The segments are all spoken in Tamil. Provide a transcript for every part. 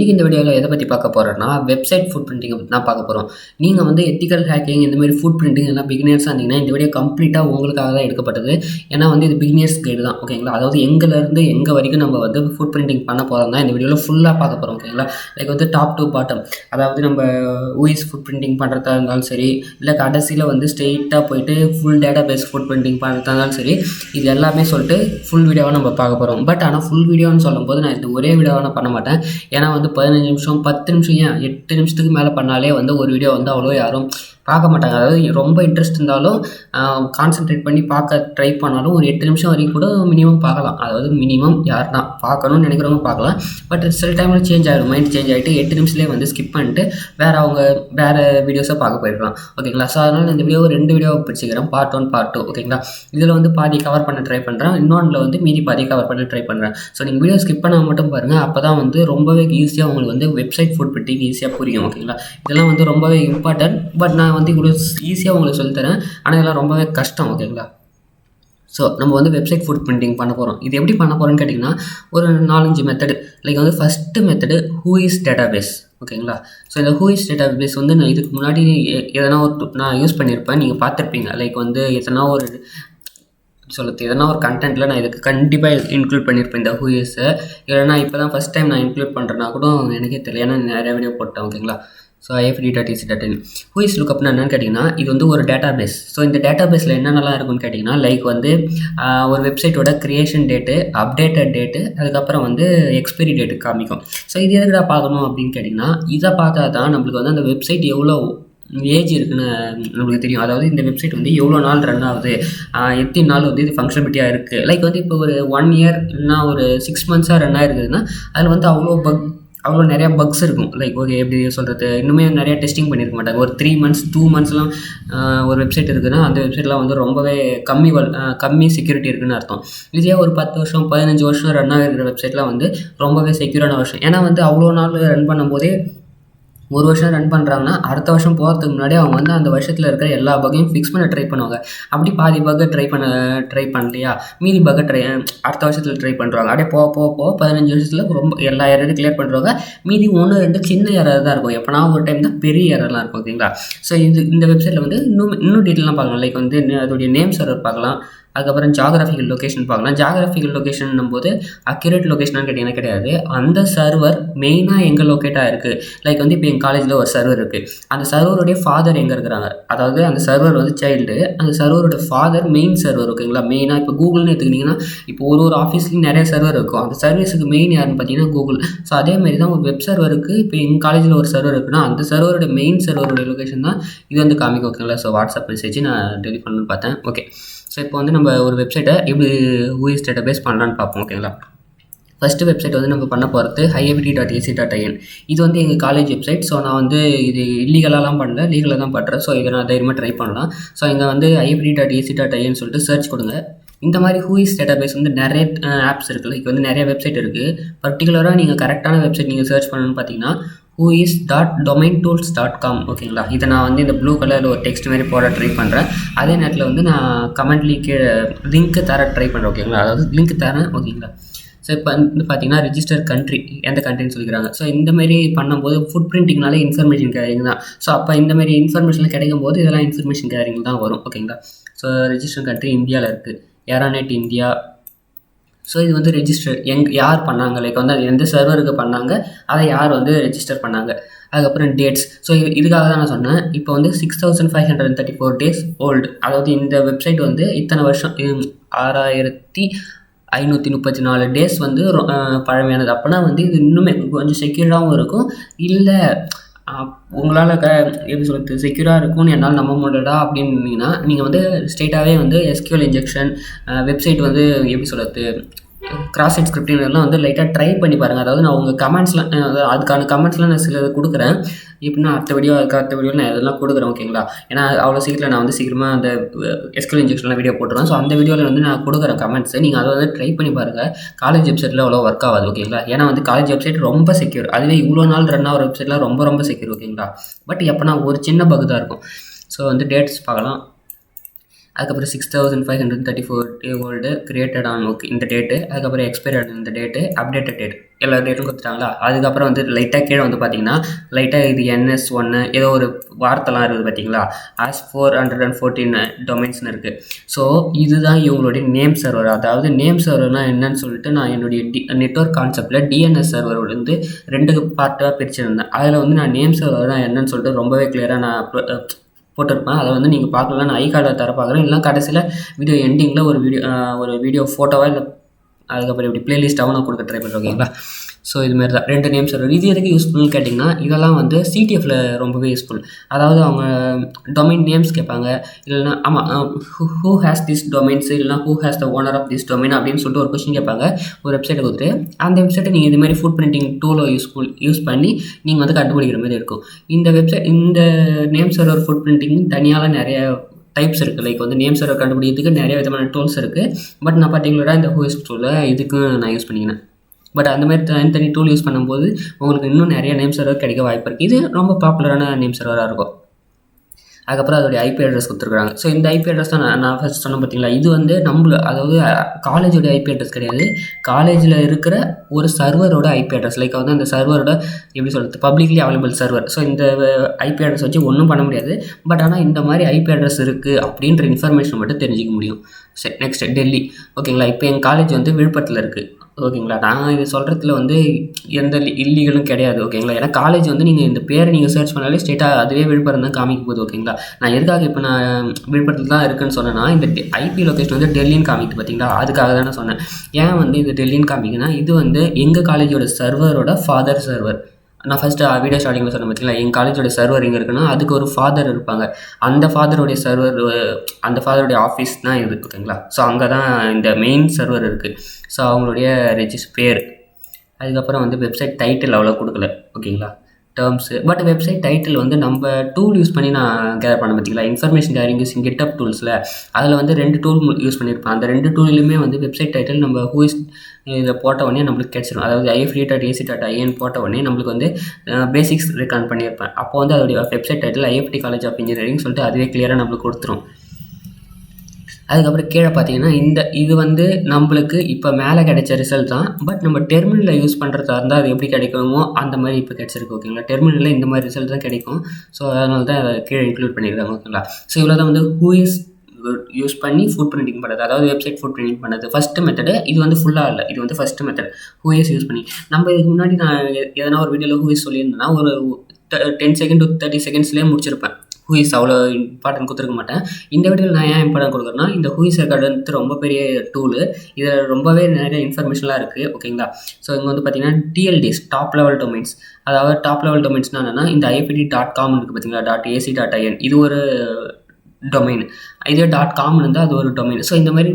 இன்றைக்கி இந்த வீடியோவில் எதை பற்றி பார்க்க போகிறோன்னா வெப்சைட் ஃபுட் பிரிண்டிங்கை பற்றி தான் பார்க்க போகிறோம். நீங்கள் வந்து எத்திக்கல் ஹேக்கிங் இந்தமாதிரி ஃபுட் பிரிண்டிங் எல்லாம் பிகினியர்ஸாக இருந்தீங்கன்னா இந்த வீடியோ கம்ப்ளீட்டாக உங்களுக்காக தான் எடுக்கப்பட்டது. ஏன்னா வந்து இது பிகினியர்ஸ் கைடு தான், ஓகேங்களா. அதாவது எங்கேருந்து எங்கே வரைக்கும் நம்ம வந்து ஃபுட் பிரிண்டிங் பண்ண போகிறோம் தான் இந்த வீடியோவில் ஃபுல்லாக பார்க்க போகிறோம், ஓகேங்களா. லைக் வந்து டாப் டு பாட்டம், அதாவது நம்ம ஊஇஸ் ஃபுட் பிரிண்டிங் பண்ணுறதா இருந்தாலும் சரி, இல்லை கடைசியில் வந்து ஸ்ட்ரெயிட்டாக போயிட்டு full database footprinting பண்ணுறதா இருந்தாலும் சரி, இது எல்லாமே சொல்லிட்டு ஃபுல் வீடியோவாக நம்ம பார்க்க போகிறோம். பட் ஆனால் ஃபுல் வீடியோன்னு சொல்லும்போது நான் இது ஒரே வீடியோவாக நான் பண்ண மாட்டேன். ஏன்னா வந்து 15 நிமிஷம் 10 நிமிஷம் ஏன் 8 நிமிஷத்துக்கு மேலே பண்ணாலே வந்து ஒரு வீடியோ வந்து அவ்வளோ யாரும் பார்க்க மாட்டாங்க. அதாவது ரொம்ப இன்ட்ரெஸ்ட் இருந்தாலும் கான்சென்ட்ரேட் பண்ணி பார்க்க ட்ரை பண்ணாலும் ஒரு 8 நிமிஷம் வரைக்கும் கூட மினிமம் பார்க்கலாம். அதாவது மினிமம் யாருன்னா பார்க்கணும்னு நினைக்கிறவங்க பார்க்கலாம். பட் சில டைமில் சேஞ்ச் ஆகிடும், மைண்ட் சேஞ்ச் ஆகிட்டு 8 நிமிஷத்துலேயே வந்து ஸ்கிப் பண்ணிட்டு வேறு வீடியோஸை பார்க்க போயிடலாம், ஓகேங்களா. ஸோ அதனால் இந்த வீடியோவை 2 வீடியோவை பிடிச்சிக்கிறேன், பார்ட் 1 பார்ட் 2, ஓகேங்களா. இதில் வந்து பாதி கவர் பண்ண ட்ரை பண்ணுறேன், இன்னொன்றில் வந்து மீதி பாதி கவர் பண்ண ட்ரை பண்ணுறேன். ஸோ நீங்கள் வீடியோ ஸ்கிப் பண்ணால் மட்டும் பாருங்கள், அப்போ தான் வந்து ரொம்பவே ஈஸியாக உங்களுக்கு வந்து வெப்சைட் ஃபுட் பிரிண்டிங் ஈஸியாக புரியும், ஓகேங்களா. இதெல்லாம் வந்து ரொம்பவே இம்பார்ட்டன்ட். பட் நான் வந்து இவ்வளோ ஈஸியாக உங்களுக்கு சொல்லித்தரேன், ஆனால் இதெல்லாம் ரொம்பவே கஷ்டம், ஓகேங்களா. ஸோ நம்ம வந்து வெப்சைட் ஃபுட் பிரிண்டிங் பண்ண போகிறோம். இது எப்படி பண்ண போகிறோன்னு கேட்டிங்கன்னா ஒரு 4-5 மெத்தடு. லைக் வந்து ஃபஸ்ட்டு மெத்தடு ஊஇஸ் டேட்டா பேஸ், ஓகேங்களா. ஸோ இந்த ஊஇஸ் டேட்டா பேஸ் வந்து நான் இதுக்கு முன்னாடி எதனா நான் யூஸ் பண்ணியிருப்பேன், நீங்கள் பார்த்துருப்பீங்க. லைக் வந்து எதனா ஒரு கண்டென்ட்டில் நான் இதுக்கு கண்டிப்பாக இன்க்ளூட் பண்ணியிருப்பேன் இந்த ஊஇஸை. இல்லைனா இப்போ தான் ஃபஸ்ட் டைம் நான் இன்க்ளூட் பண்ணுறேன்னா கூட எனக்கே தெரியல, ஏன்னா நிறைய வீடியோ போட்டேன், ஓகேங்களா. ஸோ ifd.ac.in ஊஇஸ் லுக்கப்னா என்னென்னு கேட்டிங்கன்னா இது வந்து ஒரு டேட்டா பேஸ். ஸோ இந்த டேட்டா பேஸில் என்னென்னலாம் இருக்குன்னு கேட்டிங்கன்னா லைக் வந்து ஒரு வெப்சைட்டோட க்ரியேஷன் டேட்டு, அப்டேட்டட் டேட்டு, அதுக்கப்புறம் வந்து எக்ஸ்பைரி டேட்டு காமிக்கும். ஸோ இது எதுக்குடா பார்க்கணும் அப்படின்னு கேட்டிங்கன்னா இதை பார்த்தா தான் நம்மளுக்கு வந்து அந்த வெப்சைட் எவ்வளோ ஏஜ் இருக்குன்னு நம்மளுக்கு தெரியும். அதாவது இந்த வெப்சைட் வந்து எவ்வளோ நாள் ரன் ஆகுது, எத்தனை நாள் வந்து இது ஃபங்க்ஷனாலிட்டியாக இருக்குது. லைக் வந்து இப்போ ஒரு 1 இயர் இல்லைனா ஒரு 6 மந்த்ஸாக ரன் ஆகிருக்குதுன்னா அதில் வந்து அவ்வளோ நிறையா பக்ஸ் இருக்கும். லைக் ஓகே எப்படி சொல்கிறது, இன்னுமே நிறையா டெஸ்டிங் பண்ணியிருக்க மாட்டாங்க. ஒரு 3 மந்த்ஸ் 2 மந்த்ஸ்லாம் ஒரு வெப்சைட் இருக்குதுன்னா அந்த வெப்சைட்லாம் வந்து ரொம்பவே கம்மி செக்யூரிட்டி இருக்குதுன்னு அர்த்தம். இதே ஒரு 10 வருஷம் 15 வருஷம் ரன் ஆகிருக்கிற வெப்சைட்லாம் வந்து ரொம்பவே செக்யூரான வருஷம். ஏன்னா வந்து அவ்வளோ நாள் ரன் பண்ணும்போதே ஒரு வருஷம் ரன் பண்ணுறாங்கன்னா அடுத்த வருஷம் போகிறதுக்கு முன்னாடி அவங்க வந்து அந்த வருஷத்தில் இருக்கிற எல்லா பக்கையும் ஃபிக்ஸ் பண்ண ட்ரை பண்ணுவாங்க. அப்படி பாதி பக்கை ட்ரை பண்ணலையா மீதி பக்கை அடுத்த வருஷத்தில் ட்ரை பண்ணுறாங்க. அப்படியே போக 15 வருஷத்தில் ரொம்ப எல்லா எரரையும் கிளியர் பண்ணுறாங்க. மீதி 1-2 சின்ன எரர் தான் இருக்கும். எப்போனா ஒரு டைம் தான் பெரிய எரர்லாம் இருக்கும், ஓகேங்களா. ஸோ இந்த வெப்சைட்டில் வந்து இன்னும் டீட்டெயிலாம் பார்க்கலாம். லைக் வந்து அதோடைய நேம் சர்வர் பார்க்கலாம், அதுக்கப்புறம் ஜாகிரபிக்கல் லொக்கேஷன் பார்க்கலாம். ஜாகிரபிக்கல் லொக்கேஷன் போது அக்யூரேட் லொக்கேஷனாக கேட்டிங்கன்னா கிடையாது, அந்த சர்வர் மெயினாக எங்கே லொக்கேட்டாக இருக்குது. லைக் வந்து இப்போ எங்கள் காலேஜில் ஒரு சர்வர் இருக்குது, அந்த சர்வருடைய ஃபாதர் எங்கே இருக்கிறாங்க, அதாவது அந்த சர்வர் வந்து சைல்டு, அந்த சர்வரோட ஃபாதர் மெயின் சர்வர், ஓகேங்களா. மெயினாக இப்போ கூகுள்னு எடுத்துக்கிட்டிங்கன்னா இப்போ ஒரு ஆஃபீஸ்லேயும் நிறைய சர்வர் இருக்கும், அந்த சர்வீஸுக்கு மெயின் யாருன்னு பார்த்தீங்கன்னா கூகுள். ஸோ அதேமாரி தான் ஒரு வெப் சர்வருக்கு இப்போ எங்கள் காலேஜில் ஒரு சர்வர் இருக்குன்னா அந்த சர்வரோட மெயின் சர்வரோட லொக்கேஷன் தான் இது வந்து காமிக்கும், ஓகேங்களா. ஸோ வாட்ஸ்அப் மெசேஜ் நான் டெலிட் பண்ணணும்னு பார்த்தேன், ஓகே. ஸோ இப்போ வந்து நம்ம ஒரு வெப்சைட்டை எப்படி ஊஇஸ் டேட்டா பேஸ் பண்ணலான்னு பார்ப்போம், ஓகேங்களா. ஃபஸ்ட்டு வெப்சைட் வந்து நம்ம பண்ண போகிறது ifd.ac.in. இது வந்து எங்கள் காலேஜ் வெப்சைட். ஸோ நான் வந்து இது இல்லீகலாலாம் பண்ணல, லீகலாக தான் பண்ணுறேன். ஸோ இதை நான் தைரியமாக ட்ரை பண்ணலாம். ஸோ இங்கே வந்து ifd.ac.in சொல்லிட்டு சர்ச் கொடுங்க. இந்த மாதிரி ஊஇஸ் டேட்டா பேஸ் வந்து நிறைய ஆப்ஸ் இருக்குது, லைக் வந்து நிறைய வெப்சைட் இருக்குது. பர்டிகுலராக நீங்கள் கரெக்டான வெப்சைட் நீங்கள் சர்ச் பண்ணணும்னு பார்த்தீங்கன்னா whois.domaintools.com, ஓகேங்களா. இதை நான் வந்து இந்த ப்ளூ கலரில் ஒரு டெக்ஸ்ட் மாதிரி போட ட்ரை பண்ணுறேன். அதே நேரத்தில் வந்து நான் கமெண்ட்லேயே கீழே லிங்க்கு தர ட்ரை பண்ணுறேன், ஓகேங்களா. அதாவது லிங்க் தரேன், ஓகேங்களா. ஸோ இப்போ வந்து பார்த்தீங்கன்னா ரிஜிஸ்டர் கண்ட்ரி எந்த கண்ட்ரின்னு சொல்லிக்கிறாங்க. ஸோ இந்தமாரி பண்ணும்போது ஃபுட் பிரிண்டிங்னாலே இன்ஃபர்மேஷன் கேரிங் தான். ஸோ அப்போ இந்தமாரி இன்ஃபர்மேஷன் கிடைக்கும் போது இதெல்லாம் இன்ஃபர்மேஷன் கேரிங் தான் வரும், ஓகேங்களா. ஸோ ரிஜிஸ்டர் கண்ட்ரி இந்தியாவில் இருக்குது, ஏராநெட் இந்தியா. ஸோ இது வந்து ரெஜிஸ்டர் யார் பண்ணாங்க, லைக் வந்து அது எந்த சர்வருக்கு பண்ணாங்க, அதை யார் வந்து ரெஜிஸ்டர் பண்ணாங்க. அதுக்கப்புறம் டேட்ஸ். ஸோ இதுக்காக தான் நான் சொன்னேன். இப்போ வந்து 6534 டேஸ் ஓல்டு, அதாவது இந்த வெப்சைட் வந்து இத்தனை வருஷம் 6534 டேஸ் வந்து பழமையானது. அப்போனா வந்து இது இன்னுமே கொஞ்சம் செக்யூர்டாகவும் இருக்கும். இல்லை உங்களால் எப்படி சொல்கிறது செக்யூராக இருக்கும்னு என்னால் நம்ப முடியலடா அப்படின்னீங்கன்னா நீங்கள் வந்து ஸ்ட்ரெயிட்டாகவே வந்து எஸ்கியூஎல் இன்ஜெக்ஷன் வெப்சைட் வந்து எப்படி சொல்கிறது கிராஸ் சைட் ஸ்கிரிப்டிங் எல்லாம் வந்து லைட்டாக ட்ரை பண்ணி பாருங்கள். அதாவது நான் உங்கள் கமெண்ட்ஸ்லாம் அதுக்கான கமெண்ட்ஸ்லாம் நான் சில கொடுக்குறேன். எப்படின்னா அடுத்த வீடியோவில் நான் இதெல்லாம் கொடுக்குறேன், ஓகேங்களா. ஏன்னா அவ்வளோ சீக்கிரம் நான் வந்து சீக்கிரமாக அந்த எஸ்கியூஎல் இன்ஜெக்ஷன்லாம் வீடியோ போட்டுருவேன். ஸோ அந்த வீடியோவில் வந்து நான் கொடுக்குறேன் கமெண்ட்ஸை, நீங்கள் அதை வந்து ட்ரை பண்ணி பாருங்கள். காலேஜ் வெப்சைட்டில் அவ்வளோ ஒர்க் ஆகாது, ஓகேங்களா. ஏன்னா வந்து காலேஜ் வெப்சைட் ரொம்ப செக்யூர், அதுவே இவ்வளோ நாள் ரன் ஆகிற வெப்சைட்லாம் ரொம்ப செக்யூர், ஓகேங்களா. பட் எப்போனா ஒரு சின்ன பக் தான் இருக்கும். ஸோ வந்து டேட்ஸ் பார்க்கலாம். அதுக்கப்புறம் 6534 ஓல்டு கிரியேட்டட் ஆன் ஓகே இந்த டேட்டு, அதுக்கப்புறம் எக்ஸ்பைரி இந்த டேட்டு, அப்டேட்டட் டேட் எல்லா டேட்டும் கொடுத்துட்டாங்களா. அதுக்கப்புறம் வந்து லைட்டாக கீழே வந்து பார்த்தீங்கன்னா லைட்டாக இது NS1 ஏதோ ஒரு வார்த்தைலாம் இருக்குது பார்த்தீங்களா, as 414 டொமைன்ஸ்னு இருக்குது. ஸோ இதுதான் இவங்களுடைய நேம் சர்வர். அதாவது நேம் சர்வர்னால் என்னன்னு சொல்லிட்டு நான் என்னுடைய நெட்வொர்க் கான்செப்டில் DNS சர்வர் வந்து 2 பார்ட்டாக பிரிச்சுருந்தேன். அதில் வந்து நான் நேம் சர்வர் தான் என்னன்னு சொல்லிட்டு ரொம்பவே கிளியராக நான் போட்டிருப்பேன். அதை வந்து நீங்கள் பார்க்கலாம், நான் ஐகார்டில் தர பார்க்குறேன், இல்லை கடைசியில் வீடியோ எண்டிங்கில் ஒரு வீடியோ ஃபோட்டோவாக இல்லை அதுக்கப்புறம் இப்படி பிளேலிஸ்ட்டாகவும் நான் கொடுக்க ட்ரை பண்ணுறேன். ஓகேங்களா. ஸோ இதுமாரி தான் 2 நேம் சர்வர். இது எதுக்கு யூஸ்ஃபுல்னு கேட்டிங்கன்னா, இதெல்லாம் வந்து CTFல ரொம்பவே யூஸ்ஃபுல். அதாவது அவங்க டொமைன் நேம்ஸ் கேட்பாங்க, இல்லைனா ஆமாம் ஹூ ஹேஸ் திஸ் டொமைன்ஸ், இல்லைனா who has the owner of this domain அப்படின்னு சொல்லிட்டு ஒரு கொஸ்டின் கேட்பாங்க ஒரு வெப்சைட்டை கொடுத்துட்டு. அந்த வெப்சைட்டை நீங்கள் இதுமாதிரி ஃபுட் பிரிண்டிங் டூலை யூஸ் பண்ணி நீங்கள் வந்து கண்டுபிடிக்கிற மாதிரி இருக்கும். இந்த நேம் சர்வர் ஃபுட் பிரிண்டிங் தனியாக நிறைய டைப்ஸ் இருக்குது. லைக் வந்து நேம் சர்வர் கண்டுபிடிக்கிறதுக்கு நிறைய விதமான டூல்ஸ் இருக்குது. பட் நான் பர்டிகுலராக இந்த ஹூஎஸ் டூலை இதுக்கும் நான் யூஸ் பண்ணிக்கினேன். பட் அந்த மாதிரி தனி டூல் யூஸ் பண்ணும்போது உங்களுக்கு இன்னும் நிறைய நேம் சர்வர் கிடைக்க வாய்ப்பு இருக்குது. இது ரொம்ப பாப்புலரான நேம் சர்வராக இருக்கும். அதுக்கப்புறம் அதோடைய IP அட்ரஸ் கொடுத்துருக்காங்க. ஸோ இந்த IP அட்ரஸ் தான் நான் ஃபஸ்ட் சொன்னேன் பார்த்தீங்களா, இது வந்து அதாவது காலேஜோட IP அட்ரஸ் கிடையாது, காலேஜில் இருக்கிற ஒரு சர்வரோட IP அட்ரஸ். லைக் வந்து அந்த சர்வரோட எப்படி சொல்கிறது, பப்ளிக்லி அவைலபிள் சர்வர். ஸோ இந்த IP அட்ரஸ் வச்சு ஒன்றும் பண்ண முடியாது. பட் ஆனால் இந்த மாதிரி IP அட்ரஸ் இருக்குது அப்படின்ற இன்ஃபர்மேஷன் மட்டும் தெரிஞ்சிக்க முடியும். சரி, நெக்ஸ்ட் டெல்லி. ஓகேங்களா. இப்போ எங்கள் காலேஜ் வந்து விழுப்புரத்தில் இருக்குது. ஓகேங்களா. நான் இது சொல்கிறதுல வந்து எந்த இல்லீகலும் கிடையாது. ஓகேங்களா. ஏன்னா காலேஜ் வந்து நீங்கள் இந்த பேரை நீங்கள் சர்ச் பண்ணாலே ஸ்ட்ரெயிட்டாக அதுவே விழுப்புரம் தான் காமிக்க போகுது. ஓகேங்களா. நான் எதுக்காக இப்போ நான் விழுப்புரத்தில் தான் இருக்குன்னு சொன்னேன்னா, இந்த IP லொக்கேஷன் வந்து டெல்லின்னு காமிக்குது பார்த்தீங்களா, அதுக்காக தான் நான் சொன்னேன். ஏன் வந்து இது டெல்லின்னு காமிக்குன்னா, இது வந்து எங்கள் காலேஜோட சர்வரோட ஃபாதர் சர்வர். நான் ஃபஸ்ட்டு வீடியோ ஸ்டார்டிங்கில் சொன்னேன் பார்த்தீங்களா, எங்கள் காலேஜோட சர்வர் எங்கே இருக்குன்னா அதுக்கு ஒரு ஃபாதர் இருப்பாங்க. அந்த ஃபாதருடைய சர்வர், அந்த ஃபாதருடைய ஆஃபீஸ் தான் இது. ஓகேங்களா. ஸோ அங்கே தான் இந்த மெயின் சர்வர் இருக்குது. ஸோ அவங்களுடைய பேர். அதுக்கப்புறம் வந்து வெப்சைட் டைட்டில் அவ்வளோ கொடுக்கல. ஓகேங்களா. டேர்ம்ஸு. பட் வெப்சைட் டைட்டில் வந்து நம்ம டூல் யூஸ் பண்ணி நான் கேதர் பண்ண பார்த்தீங்களா, இன்ஃபர்மேஷன் கேரிங் யூஸிங் GitHub டூல்ஸில் அதில் வந்து 2 டூல் யூஸ் பண்ணியிருப்பேன். அந்த 2 டூல்லையுமே வந்து வெப்சைட் டைட்டில் நம்ம ஹூஇஸ் இதை போட்ட uடனே நம்மளுக்கு கிடச்சிடும். அதாவது ifd.ac.in போட்ட உடனே நம்மளுக்கு வந்து பேசிக்ஸ் ரெக்கார்ட் பண்ணியிருப்பேன். அப்போ வந்து அதோடைய website title IFT college of engineering சொல்லிட்டு அதுவே கிளியராக நம்மளுக்கு கொடுத்துரும். அதுக்கப்புறம் கீழே பார்த்தீங்கன்னா இது வந்து நம்மளுக்கு இப்போ மேலே கிடைச்ச ரிசல்ட் தான். பட் நம்ம டெர்மினலில் யூஸ் பண்ணுறதா இருந்தால் அது எப்படி கிடைக்குமோ அந்த மாதிரி இப்போ கிடச்சிருக்கு. ஓகேங்களா. டெர்மினலில் இந்த மாதிரி ரிசல்ட் தான் கிடைக்கும். ஸோ அதனால தான் அதை கீழே இன்க்ளூட் பண்ணியிருக்காங்க. ஓகேங்களா. ஸோ இவ்வளோ தான் வந்து ஹூஇஸ் யூஸ் பண்ணி ஃபுட் பிரிண்டிங் பண்ணுறது, அதாவது வெப்சைட் ஃபுட் பிரிண்டிங் பண்ணுறது ஃபஸ்ட்டு மெத்தடு. இது வந்து ஃபுல்லாக இல்லை, இது வந்து ஃபஸ்ட்டு மெத்தட் ஹூஇஸ் யூஸ் பண்ணி. நம்ம இதுக்கு முன்னாடி நான் எதனா ஒரு வீடியோவில் ஹூஇஸ் சொல்லியிருந்தேன்னா ஒரு 10 செகண்ட் to 30 செகண்ட்ஸ்லேயே முடிச்சிருப்பேன். ஹூஇஸ் அவ்வளோ இம்பார்ட்டன்ட் கொடுத்துருக்க மாட்டேன். இந்த வீடியோவில் நான் ஏன் இம்பார்ட்டன்ட் கொடுக்குறேன்னா, இந்த ஹூஇஸ் ரெக்கார்டு வந்து ரொம்ப பெரிய டூலு. இதில் ரொம்பவே நிறைய இன்ஃபர்மேஷன்லாம் இருக்குது. ஓகேங்களா. ஸோ இங்கே வந்து பார்த்தீங்கன்னா TLDs டாப் லெவல் டொமைன்ஸ். அதாவது டாப் லெவல் டொமைன்ஸ்னால் என்னென்னா, இந்த ifd.com இருக்குது பார்த்தீங்களா, .ac.in இது ஒரு டொமைன். இதே .com இருந்தால் அது ஒரு டொமைன். ஸோ இந்த மாதிரி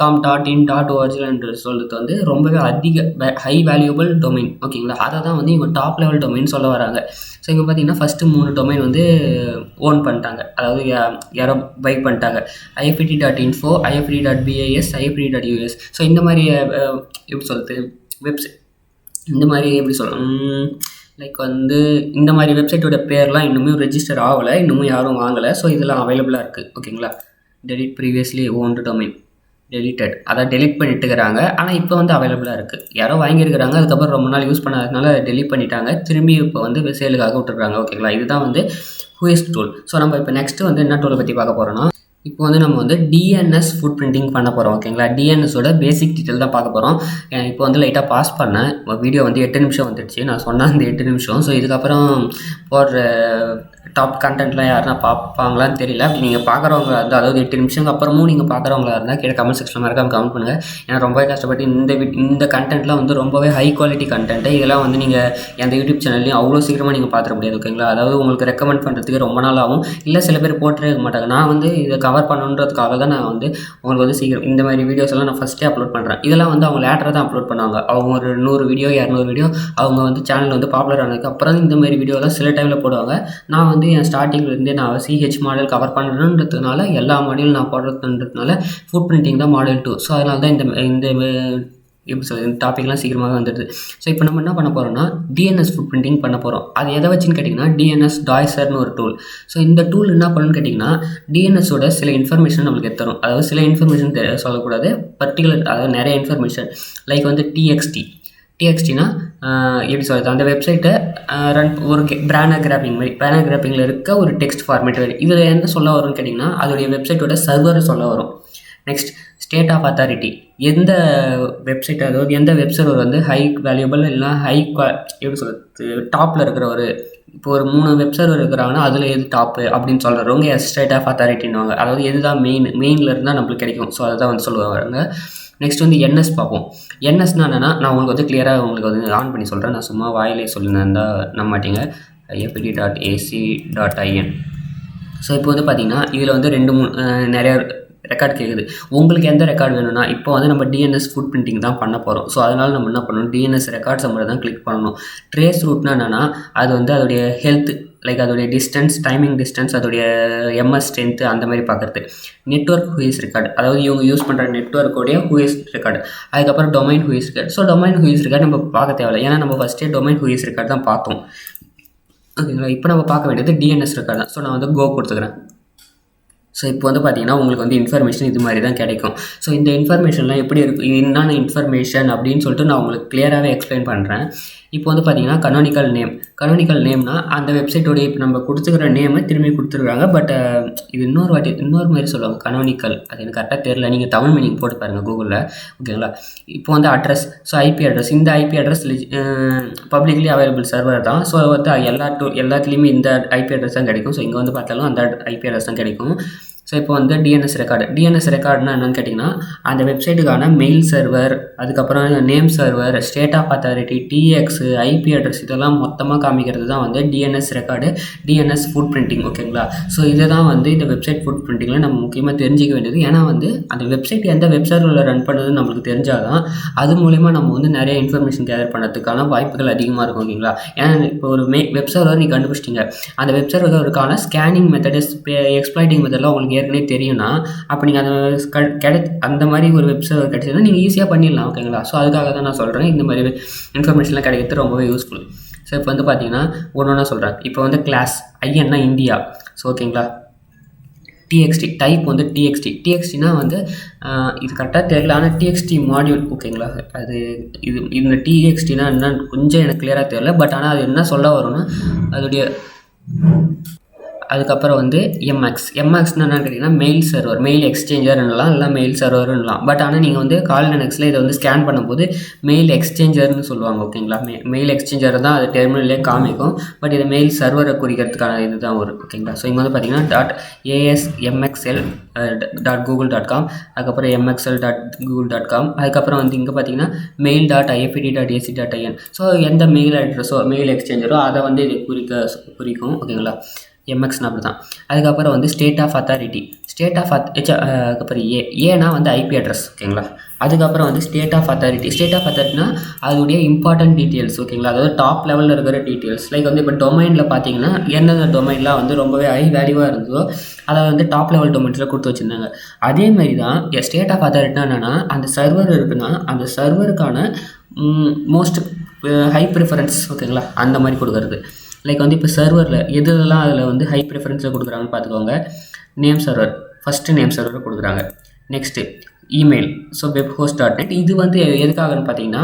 .com .in .org என்று சொல்கிறது வந்து ரொம்பவே ஹை வேல்யூபிள் டொமைன். ஓகேங்களா. அதை தான் வந்து இவங்க டாப் லெவல் டொமைன் சொல்ல வராங்க. ஸோ இங்கே பார்த்தீங்கன்னா ஃபஸ்ட்டு 3 டொமைன் வந்து ஓன் பண்ணிட்டாங்க, அதாவது யாரோ பை பண்ணிட்டாங்க. ifd.info, ifd.bis, ifd.us. ஸோ இந்த மாதிரி எப்படி சொல்கிறது, வெப்சைட் இந்த மாதிரி எப்படி சொல்லணும், லைக் வந்து இந்த மாதிரி வெப்சைட்டோட பேர்லாம் இன்னுமே ரெஜிஸ்டர் ஆகலை, இன்னமும் யாரும் வாங்கலை. ஸோ இதெல்லாம் அவைலபிளாக இருக்குது. ஓகேங்களா. Delete previously owned domain deleted, அதை டெலிட் பண்ணிட்டுக்கிறாங்க. ஆனால் இப்போ வந்து அவைலபிளாக இருக்குது. யாரோ வாங்கியிருக்கிறாங்க, அதுக்கப்புறம் ரொம்ப நாள் யூஸ் பண்ணாததுனால டெலிட் பண்ணிட்டாங்க. திரும்பி இப்போ வந்து சேலுக்காக விட்டுருக்காங்க. ஓகேங்களா. இதுதான் வந்து ஹூஇஸ் டூல். ஸோ நம்ம இப்போ நெக்ஸ்ட்டு வந்து என்ன டூலை பற்றி பார்க்க போகிறோன்னா, இப்போ வந்து நம்ம வந்து DNS ஃபுட் பிரிண்டிங் பண்ண போகிறோம். ஓகேங்களா. DNSோட பேசிக் டீட்டெயில் தான் பார்க்க போகிறோம். இப்போ வந்து லைட்டாக பாஸ் பண்ணேன், வீடியோ வந்து 8 நிமிஷம் வந்துடுச்சு. நான் சொன்ன அந்த 8 நிமிஷம். ஸோ இதுக்கப்புறம் போடுற டாப் கண்டென்ட்லாம் யாருன்னா பார்ப்பாங்களான்னு தெரியல. அப்படி நீங்கள் பார்க்குறவங்க இருந்தால், அதாவது 8 நிமிஷம் அப்புறமும் நீங்கள் பார்க்குறவங்களா இருந்தால் கீழே கமெண்ட் செக்ஷனில் மறக்காம கமெண்ட் பண்ணுங்கள். ஏன்னா ரொம்பவே கஷ்டப்பட்டு இந்த கண்டென்ட்லாம் வந்து ரொம்பவே ஹை குவாலிட்டி கண்டென்ட்டு. இதெல்லாம் வந்து நீங்கள் எந்த யூடியூப் சேனல்லையும் அவ்வளோ சீக்கிரமாக நீங்கள் பார்த்துட முடியாது. ஓகேங்களா. அதாவது உங்களுக்கு ரெக்கமெண்ட் பண்ணுறதுக்கு ரொம்ப நாள் ஆகும், இல்லை சில பேர் போட்டுருக்க மாட்டாங்க. நான் வந்து இதை கவர் பண்ணணுன்றதுக்காக தான் நான் வந்து உங்களுக்கு வந்து சீக்கிரம் இந்த மாதிரி வீடியோஸ் எல்லாம் நான் ஃபஸ்ட்டே அப்லோட் பண்ணுறேன். இதெல்லாம் வந்து அவங்க லேட்டராக தான் அப்லோட் பண்ணுவாங்க. அவங்க ஒரு 100 வீடியோ 200 வீடியோ அவங்க வந்து சேனல் வந்து பாப்புலர் ஆனதுக்கு அப்புறம் இந்த மாதிரி வீடியோலாம் சில டைமில் போடுவாங்க. நான் வந்து என் ஸ்டார்டிங்லேருந்தே நான் CH மாடல் கவர் பண்ணுறதுனால எல்லா மாடலும் நான் போடுறதுன்றதுனால ஃபுட் பிரிண்டிங் தான் மாடல் 2. ஸோ அதனால தான் இந்த எப்படி சொல்கிறது, இந்த டாப்பிக்லாம் சீக்கிரமாக வந்துடுது. ஸோ இப்போ நம்ம என்ன பண்ண போகிறோம்னா டிஎன்எஸ் ஃபுட் பிரிண்டிங் பண்ண போகிறோம். அது எதை வச்சுன்னு கேட்டிங்கன்னா டிஎன்எஸ் டாய்சர்னு ஒரு டூல். ஸோ இந்த டூல் என்ன பண்ணணும்னு கேட்டிங்கன்னா டிஎன்எஸோட சில இன்ஃபர்மேஷன் நம்மளுக்கு தரும். அதாவது சில இன்ஃபர்மேஷன் சொல்லக்கூடாது, பர்டிகுலர், அதாவது நிறைய இன்ஃபர்மேஷன். லைக் வந்து டிஎக்ஸ்டினா எப்படி சொல்கிறது, அந்த வெப்சைட்டை ரன் ஒரு பேனர் கிராப்பிங் மாதிரி, பேனர் கிராப்பிங்கில் இருக்க ஒரு டெக்ஸ்ட் ஃபார்மேட் வரும். இதில் என்ன சொல்ல வரும்னு கேட்டிங்கன்னா அதோடைய வெப்சைட்டோட சர்வரை சொல்ல வரும். நெக்ஸ்ட் ஸ்டேட் ஆஃப் அத்தாரிட்டி, எந்த வெப்சைட், அதாவது எந்த வெப் சர்வர் வந்து ஹை வேல்யூபிள் இல்லைனா எப்படி சொல்கிறது டாப்பில் இருக்கிற ஒரு, இப்போ ஒரு 3 வெப் சர்வர் இருக்கிறாங்கன்னா அதில் எது டாப்பு அப்படின்னு சொல்கிறவங்க ஸ்டேட் ஆஃப் அத்தாரிட்டின்னுவாங்க. அதாவது எதுதான் மெயினில் இருந்தால் நம்மளுக்கு கிடைக்கும். ஸோ அதை தான் வந்து சொல்லுவாங்க. நெக்ஸ்ட் வந்து என்எஸ் பார்ப்போம். என்எஸ்னா என்னென்னா, நான் உங்களுக்கு வந்து கிளியராக உங்களுக்கு வந்து ஆன் பண்ணி சொல்கிறேன். நான் சும்மா வாயிலே சொல்லியிருந்தேன் நம்ப மாட்டீங்க. ifd.ac.in. ஸோ இப்போ வந்து பார்த்தீங்கன்னா இதில் வந்து 2-3 நிறையா ரெக்கார்டு கேட்குது. உங்களுக்கு எந்த ரெக்கார்டு வேணும்னா, இப்போ வந்து நம்ம டிஎன்எஸ் ஃபுட் பிரிண்டிங் தான் பண்ண போகிறோம். ஸோ அதனால் நம்ம என்ன பண்ணணும், டிஎன்எஸ் ரெக்கார்ட்ஸ் மட்டும் தான் கிளிக் பண்ணணும். ட்ரேஸ் ரூட்னா என்னென்னா, அது வந்து அதோடைய ஹெல்த், லைக் அதோடைய டிஸ்டன்ஸ், டைமிங் டிஸ்டன்ஸ், அதோடைய எம்எஸ் ஸ்ட்ரென்த்து அந்த மாதிரி பார்க்குறது. நெட்வொர்க் ஹூஇஸ் ரெக்கார்டு, அதாவது இவங்க யூஸ் பண்ணுற நெட்வொர்க்கோடைய ஹூஇஸ் ரெக்கார்டு. அதுக்கப்புறம் domain ஹூஇஸ் record. So domain ஹூஇஸ் record நம்ம பார்க்க தேவையில்லை, ஏன்னா நம்ம ஃபஸ்ட்டே டொமைன் ஹூஇஸ் ரெக்கார்டு தான் பார்த்தோம். ஓகேங்களா, இப்போ நம்ம பார்க்க வேண்டியது டிஎன்எஸ் ரெக்கார்டு தான். ஸோ நான் வந்து கோ கொடுத்துக்கிறேன். ஸோ இப்போ வந்து பார்த்தீங்கன்னா உங்களுக்கு வந்து இன்ஃபர்மேஷன் இது மாதிரி தான் கிடைக்கும். ஸோ இந்த இன்ஃபர்மேஷன்லாம் எப்படி இருக்குது, என்னென்ன இன்ஃபர்மேஷன் அப்படின்னு சொல்லிட்டு நான் உங்களுக்கு கிளியராகவே எக்ஸ்பிளைன் பண்ணுறேன். இப்போ வந்து பார்த்தீங்கன்னா கனோனிக்கல் நேம்னா அந்த வெப்சைட்டோடைய இப்போ நம்ம கொடுத்துக்கிற நேமை திரும்பி கொடுத்துருக்காங்க. பட் இது இன்னொரு மாதிரி சொல்லுவாங்க கனோனிக்கல், அது எனக்கு கரெக்டாக தெரியல. நீங்கள் தமிழ் மீனிங் போட்டு பாருங்கள் கூகுளில். ஓகேங்களா, இப்போ வந்து அட்ரஸ், ஸோ ஐபி அட்ரஸ், இந்த IP address publicly available server தான். ஸோ வந்து எல்லாத்துலேயுமே இந்த ஐபி அட்ரஸ் தான் கிடைக்கும். ஸோ இங்கே வந்து பார்த்தாலும் அந்த ஐபி அட்ரஸ் தான் கிடைக்கும். ஸோ இப்போ வந்து டிஎன்எஸ் ரெக்கார்டுனா என்னென்னு கேட்டிங்கன்னா அந்த வெப்சைட்டுக்கான மெயில் சர்வர், அதுக்கப்புறம் name server, state of authority, DX, IP address, இதெல்லாம் மொத்தமாக காமிக்கிறது தான் வந்து DNS record, DNS footprinting. ஓகேங்களா, ஸோ இதை தான் வந்து இந்த வெப்சைட் ஃபுட் பிரிண்டிங்கில் நம்ம முக்கியமாக தெரிஞ்சிக்க வேண்டியது. ஏன்னா வந்து அந்த வெப்சைட் எந்த வெப் சர்வரில் ரன் பண்ணுறதுன்னு நம்மளுக்கு தெரிஞ்சால் தான் அது மூலிமா நம்ம வந்து நிறைய இன்ஃபர்மேஷன் கேதர் பண்ணுறதுக்கான வாய்ப்புகள் அதிகமாக இருக்கும். ஓகேங்களா, ஏன்னா இப்போ ஒரு வெப் சர்வர் நீங்கள் கண்டுபிடிச்சிட்டிங்க, அந்த வெப் சர்வருக்கான ஸ்கேனிங் மெத்தட், எக்ஸ்ப்ளாய்டிங் மெத்தட்லாம் உங்களுக்கு ஏற்கனவே தெரியும்னா, அப்போ நீங்கள் அந்த மாதிரி ஒரு வெப் சர்வர் கிடைச்சதுன்னா நீங்கள் ஈஸியாக பண்ணிடலாம். ஓகேங்களா, ஸோ அதுக்காக தான் நான் சொல்கிறேன் இந்த மாதிரி இன்ஃபர்மேஷன்லாம் கிடைக்கிறது ரொம்பவே யூஸ்ஃபுல். ஸோ இப்போ வந்து பார்த்தீங்கன்னா ஒன்று சொல்கிறேன். இப்போ வந்து கிளாஸ் ஐஎன்னா இந்தியா. ஸோ ஓகேங்களா, டிஎக்ஸ்டி டைப் வந்து டிஎக்ஸ்டினா வந்து இது கரெக்டாக தெரியல, ஆனால் டிஎக்ஸ்டி மாடியூல். ஓகேங்களா, அது இந்த டிஎக்ஸ்டினா என்னன்னு கொஞ்சம் எனக்கு கிளியராக தெரியல. பட் ஆனால் அது என்ன சொல்ல வரும்னா அதோடைய, அதுக்கப்புறம் வந்து எம்எக்ஸ்னா என்னென்னு கேட்டிங்கன்னா மெயில் சர்வர், மெயில் எக்ஸ்சேஞ்சர்லாம் இல்லை மெயில் சர்வருன்னலாம். பட் ஆனால் நீங்கள் வந்து கால் லினக்ஸில் இதை வந்து ஸ்கேன் பண்ணும்போது மெயில் எக்ஸ்சேஞ்சர்னு சொல்லுவாங்க. ஓகேங்களா, மெயில் எக்ஸ்சேஞ்சர் தான் அது டெர்மினல்லே காமிக்கும். பட் இது மெயில் சர்வரை குறிக்கிறதுக்கான இது தான் வரும். ஓகேங்களா, ஸோ இங்கே வந்து பார்த்தீங்கன்னா .asmxl.google.com, அதுக்கப்புறம் mxl.google.com, அதுக்கப்புறம் வந்து இங்கே பார்த்தீங்கன்னா mail.ifd.ac.in. ஸோ எந்த மெயில் அட்ரஸோ மெயில் எக்ஸ்சேஞ்சரோ அதை வந்து இது குறிக்கும். ஓகேங்களா, எம்எக்ஸ்னா அப்படி தான். அதுக்கப்புறம் வந்து ஸ்டேட் ஆஃப் அத்தாரிட்டி, அதுக்கப்புறம் ஏனா வந்து ஐபி அட்ரஸ். ஓகேங்களா, அதுக்கப்புறம் வந்து ஸ்டேட் ஆஃப் அத்தாரிட்டினா அதோடைய இம்பார்ட்டன்ட் டீட்டெயில்ஸ். ஓகேங்களா, அதாவது டாப் லெவலில் இருக்கிற டீட்டெயில்ஸ். லைக் வந்து இப்போ டொமைனில் பார்த்தீங்கன்னா எந்தெந்த டொமைன்லாம் வந்து ரொம்பவே ஹை வேல்யூவாக இருந்ததோ அதை வந்து டாப் லெவல் டொமைன்ஸில் கொடுத்து வச்சுருந்தாங்க. அதேமாதிரி தான் ஸ்டேட் ஆஃப் அத்தாரிட்டினா என்னென்னா, அந்த சர்வர் இருக்குன்னா அந்த சர்வருக்கான மோஸ்ட் ஹை ப்ரிஃபரன்ஸ். ஓகேங்களா, அந்த மாதிரி கொடுக்குறது. லைக் வந்து இப்போ சர்வரில் எதுலாம் அதில் வந்து ஹை ப்ரிஃபரன்ஸில் கொடுக்குறாங்கன்னு பார்த்துக்கோங்க. நேம் சர்வர், ஃபஸ்ட்டு நேம் சர்வரை கொடுக்குறாங்க. Next email, so webhost.net. இது வந்து எதுக்காகன்னு பார்த்தீங்கன்னா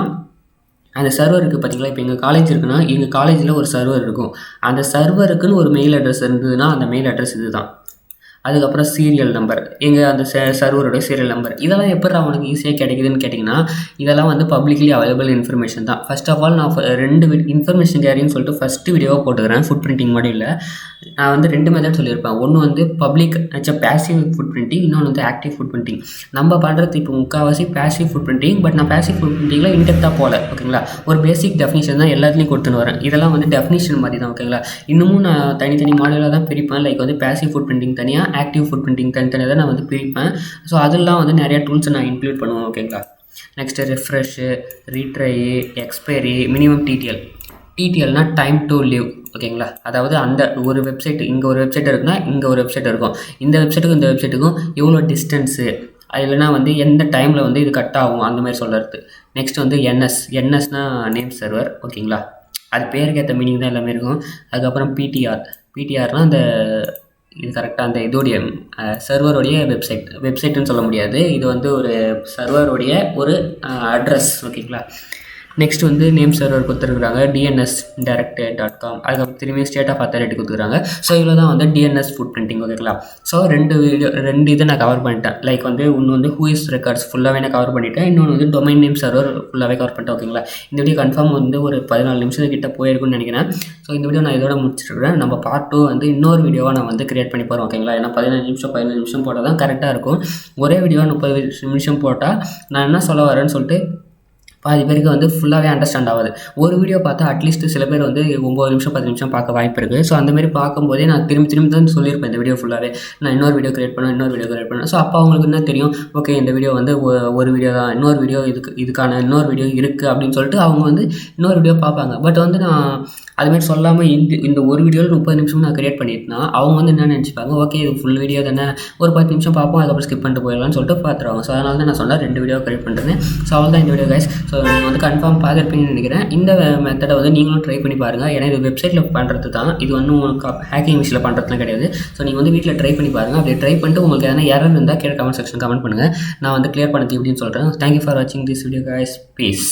அந்த சர்வர் இருக்குது பார்த்தீங்களா, இப்போ எங்கள் காலேஜ் இருக்குன்னா எங்கள் காலேஜில் ஒரு சர்வர் இருக்கும். அந்த சர்வருக்குன்னு ஒரு மெயில் அட்ரஸ் இருந்ததுன்னா அந்த மெயில் அட்ரஸ் இது தான். அதுக்கப்புறம் சீரியல் நம்பர், எங்கள் அந்த சர்வரோட சீரியல் நம்பர். இதெல்லாம் எப்படி அவனுக்கு ஈஸியாக கிடைக்குதுன்னு கேட்டிங்கன்னா இதெல்லாம் வந்து பப்ளிக்லி அவைலபிள் இன்ஃபர்மேஷன் தான். ஃபர்ஸ்ட் ஆஃப் ஆல் நான் 2 இன்ஃபர்மேஷன் கேரின்னு சொல்லிட்டு ஃபஸ்ட்டு வீடியோவாக போட்டுக்கிறேன் ஃபுட் பிரிண்டிங் மாடியில். நான் வந்து 2 மெத்தட் சொல்லியிருப்பேன். ஒன்று வந்து பப்ளிக் பேசிவ் ஃபுட் பிரிண்டிங், இன்னொன்று வந்து ஆக்டிவ் ஃபுட் பிரிண்டிங். நம்ம பண்ணுறது இப்போ முக்கால்வாசி பேசிவ் ஃபுட் பிரிண்டிங். பட் நான் பேசிவ் ஃபுட் பிரிண்டிங்கில் இன்டெப்த்தாக போகல. ஓகேங்களா, ஒரு பேசிக் டெஃபினிஷன் தான் எல்லாத்துலேயும் கொடுத்துன்னு வரேன். இதெல்லாம் வந்து டெஃபினிஷன் மாதிரி தான். ஓகேங்களா, இன்னமும் நான் தனித்தனி மாடலாக தான் பிரிப்பேன். லைக் வந்து பேசிவ் ஃபுட் பிரிண்டிங் தனியாக, ஆக்டிவ் ஃபுட் பிரிண்டிங் தனித்தனியாக தான் நான் வந்து பிரிப்பேன். ஸோ அதெல்லாம் வந்து நிறையா டூல்ஸை நான் இன்க்ளூட் பண்ணுவேன். ஓகேங்களா, next refresh, retry, expiry, minimum டிடிஎல்னா டைம் டு லிவ். ஓகேங்களா, அதாவது அந்த ஒரு வெப்சைட், இங்கே ஒரு வெப்சைட் இருக்குன்னா இங்கே ஒரு வெப்சைட் இருக்கும். இந்த வெப்சைட்டுக்கும் இந்த வெப்சைட்டுக்கும் எவ்வளோ டிஸ்டன்ஸு, இல்லைனா வந்து எந்த டைமில் வந்து இது கட் ஆகும் அந்த மாதிரி சொல்கிறது. நெக்ஸ்ட் வந்து என்எஸ்னா நேம் சர்வர் ஓகேங்களா, அது பேருக்கு ஏற்ற மீனிங் தான் எல்லாமே இருக்கும். அதுக்கப்புறம் பிடிஆர்னால் அந்த இது கரெக்டாக அந்த இதோடைய சர்வருடைய வெப்சைட்டுன்னு சொல்ல முடியாது, இது வந்து ஒரு சர்வருடைய ஒரு அட்ரஸ் ஓகேங்களா. நெக்ஸ்ட் வந்து நேம் சர்வர் கொடுத்துருக்குறாங்க டிஎன்எஸ் direct.com, அதுக்கப்புறம் திரும்பி ஸ்டேட் ஆஃப் அத்தாரிட்டி கொடுத்துருக்காங்க. ஸோ இவ்வளோ தான் வந்து டிஎன்எஸ் ஃபுட் பிரிண்டிங் ஓகேங்களா. ஸோ ரெண்டு இதை நான் கவர் பண்ணிட்டேன். லைக் வந்து ஒன்று வந்து ஹூஇஸ் ரெக்கார்ட்ஸ் ஃபுல்லாகவே நான் கவர் பண்ணிவிட்டேன், இன்னொன்று வந்து டொமைன் நேம் சர்வர் ஃபுல்லாகவே கவர் பண்ணிட்டேன் ஓகேங்களா. இந்த வீடியோ கன்ஃபார்ம் வந்து ஒரு 14 நிமிஷத்துக்கிட்ட போயிருக்குன்னு நினைக்கிறேன். ஸோ இந்த வீடியோ நான் இதோட முடிச்சிருக்கிறேன். நம்ம பார்ட் 2 வந்து இன்னொரு வீடியோவாக நான் வந்து கிரியேட் பண்ணி போகிறோம் ஓகேங்களா. ஏன்னா 15 நிமிஷம் போட்டால் தான் கரெக்டாக இருக்கும். ஒரே வீடியோ 30 நிமிஷம் போட்டால் நான் என்ன சொல்ல வரேன்னு சொல்லிட்டு பாதி பேருக்கு வந்து ஃபுல்லாகவே அண்டர்ஸ்டாண்ட் ஆகாது. ஒரு வீடியோ பார்த்தா அட்லீஸ்ட் சில பேர் வந்து 9 நிமிஷம் 10 நிமிஷம் பார்க்க வாய்ப்பு இருக்குது. ஸோ அந்தமாரி பார்க்கும்போதே நான் திரும்பி தான் சொல்லியிருப்பேன் இந்த வீடியோ ஃபுல்லாகவே நான் இன்னொரு வீடியோ கிரியேட் பண்ணேன். ஸோ அப்போ அவங்களுக்கு என்ன தெரியும், ஓகே இந்த வீடியோ வந்து ஒரு வீடியோ தான், இன்னொரு வீடியோ இதுக்கான இன்னொரு வீடியோ இருக்குது அப்படின்னு சொல்லிட்டு அவங்க வந்து இன்னொரு வீடியோ பார்ப்பாங்க. பட் வந்து நான் அதுமாரி சொல்லாமல் இந்த ஒரு வீடியோவில் 30 நிமிஷம் நான் கிரியேட் பண்ணிட்டேன்னா அவங்க வந்து என்ன நினச்சிப்பாங்க, ஓகே இது ஃபுல் வீடியோ தானே, ஒரு 10 நிமிஷம் பார்ப்போம் அதுக்கப்புறம் ஸ்கிப் பண்ணிட்டு போயிடலாம்னு சொல்லிட்டு பார்த்துருவாங்க. ஸோ அதனால தான் நான் சொன்னேன் 2 வீடியோ கிரியேட் பண்ணுறேன். ஸோ அவள் தான் இந்த வீடியோ கைஸ். ஸோ நீங்கள் வந்து கன்ஃபார்ம் பார்த்துருப்பீங்கன்னு நினைக்கிறேன். இந்த மெத்தடை வந்து நீங்களும் ட்ரை பண்ணி பாருங்கள். ஏன்னா இது வெப்சைட்டில் பண்ணுறது தான், இது ஒன்றும் ஹேக்கிங் மிஷினில் பண்ணுறதுலாம் கிடையாது. ஸோ நீங்கள் வந்து வீட்டில் ட்ரை பண்ணி பாருங்கள். அப்படி ட்ரை பண்ணிட்டு உங்களுக்கு எதனா எரர் இருந்தால் கீழே கமெண்ட் செக்ஷன் கமெண்ட் பண்ணுங்கள், நான் வந்து கிளியர் பண்ணது எப்படின்னு சொல்கிறேன். தேங்க்யூ ஃபார் வாட்சிங் திஸ் வீடியோ கைஸ். பீஸ்.